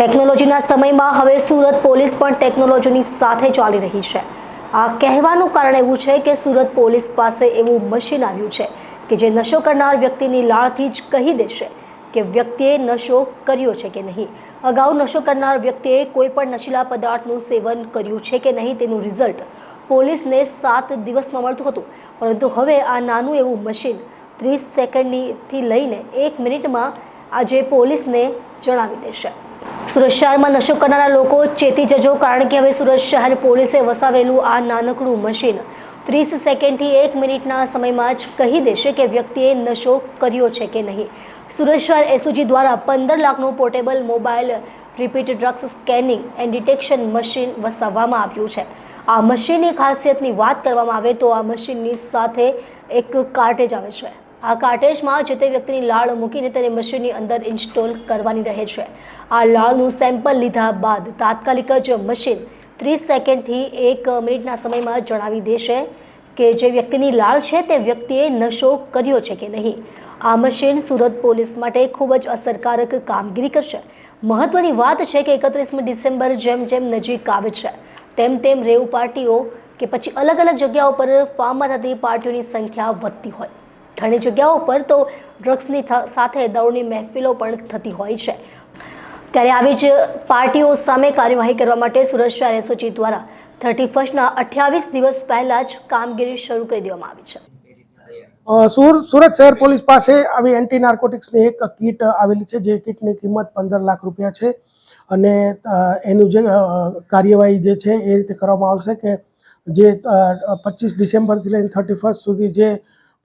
ટેકનોલોજીના સમયમાં હવે સુરત પોલીસ પણ ટેકનોલોજીની સાથે ચાલી રહી છે। આ કહેવાનું કારણ એવું છે કે સુરત પોલીસ પાસે એવું મશીન આવ્યું છે કે જે નશો કરનાર વ્યક્તિની લાળથી જ કહી દેશે કે વ્યક્તિએ નશો કર્યો છે કે નહીં। અગાઉ નશો કરનાર વ્યક્તિએ કોઈ પણ નશીલા પદાર્થનું સેવન કર્યું છે કે નહીં તેનું રિઝલ્ટ પોલીસને 7 દિવસમાં મળતું હતું, પરંતુ હવે આ નાનું એવું મશીન 30 સેકન્ડથી લઈને 1 મિનિટમાં આજે પોલીસને જણાવી દેશે। સુરત શહેરમાં નશો કરનારા લોકો ચેતી જજો, કારણ કે હવે સુરત શહેર પોલીસે વસાવેલું આ નાનકડું મશીન 30 સેકન્ડથી 1 મિનિટના સમયમાં જ કહી દેશે કે વ્યક્તિએ નશો કર્યો છે કે નહીં। સુરત શહેર એસઓજી દ્વારા 15 લાખનું portable mobile repeat drugs scanning and detection machine વસાવવામાં આવ્યું છે। આ મશીનની ખાસિયતની વાત કરવામાં આવે તો આ મશીનની સાથે એક કાર્ટેજ આવે છે। આ કાર્ટેજમાં જે તે વ્યક્તિની લાળ મૂકીને તેને મશીનની અંદર ઇન્સ્ટોલ કરવાની રહે છે। આ લાળનું સેમ્પલ લીધા બાદ તાત્કાલિક જ મશીન 30 સેકન્ડથી 1 મિનિટના સમયમાં જણાવી દેશે કે જે વ્યક્તિની લાળ છે તે વ્યક્તિએ નશો કર્યો છે કે નહીં। આ મશીન સુરત પોલીસ માટે ખૂબ જ અસરકારક કામગીરી કરશે। મહત્વની વાત છે કે 31 ડિસેમ્બર જેમ જેમ નજીક આવે છે તેમ તેમ રેવ પાર્ટીઓ કે પછી અલગ અલગ જગ્યાઓ પર ફાર્મમાં થતી પાર્ટીઓની સંખ્યા વધતી હોય। ઘણી જગ્યાઓ પર તો ડ્રગ્સની સાથે દારૂની મહેફિલો પણ થતી હોય છે। ત્યારે આવી જ પાર્ટીઓ સામે કાર્યવાહી કરવા માટે સુરત શહેર એસઓજી દ્વારા 31ના 28 દિવસ પહેલા જ કામગીરી શરૂ કરી દેવામાં આવી છે। સુરત શહેર પોલીસ પાસે આવી એન્ટી નાર્કોટિક્સની એક કીટ આવેલી છે, જે કીટની કિંમત 15 લાખ રૂપિયા છે અને એનું જે કાર્યવાહી જે છે એ રીતે કરવામાં આવશે કે જે 25 ડિસેમ્બરથી લઈને 31 સુધી જે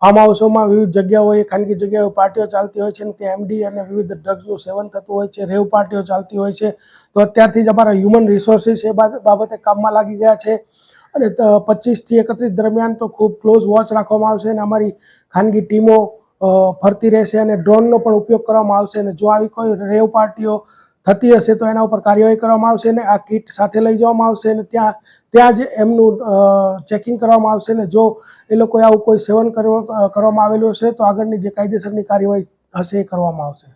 ફાર્મ હાઉસોમાં વિવિધ જગ્યાઓએ ખાનગી જગ્યાઓ પાર્ટીઓ ચાલતી હોય છે અને ત્યાં એમડી અને વિવિધ ડ્રગ્સનું સેવન થતું હોય છે, રેવ પાર્ટીઓ ચાલતી હોય છે, તો અત્યારથી જ અમારા હ્યુમન રિસોર્સિસ એ બાબતે કામમાં લાગી ગયા છે અને 25થી 31 દરમિયાન તો ખૂબ ક્લોઝ વોચ રાખવામાં આવશે અને અમારી ખાનગી ટીમો ફરતી રહેશે અને ડ્રોનનો પણ ઉપયોગ કરવામાં આવશે અને જો આવી કોઈ રેવ પાર્ટીઓ થતી હશે તો એના ઉપર કાર્યવાહી કરવામાં આવશે અને આ કીટ સાથે લઈ જવામાં આવશે અને ત્યાં જ એમનું ચેકિંગ કરવામાં આવશે અને જો એ લોકોએ આવું કોઈ સેવન કરવામાં આવેલું હશે તો આગળની જે કાયદેસરની કાર્યવાહી હશે એ કરવામાં આવશે।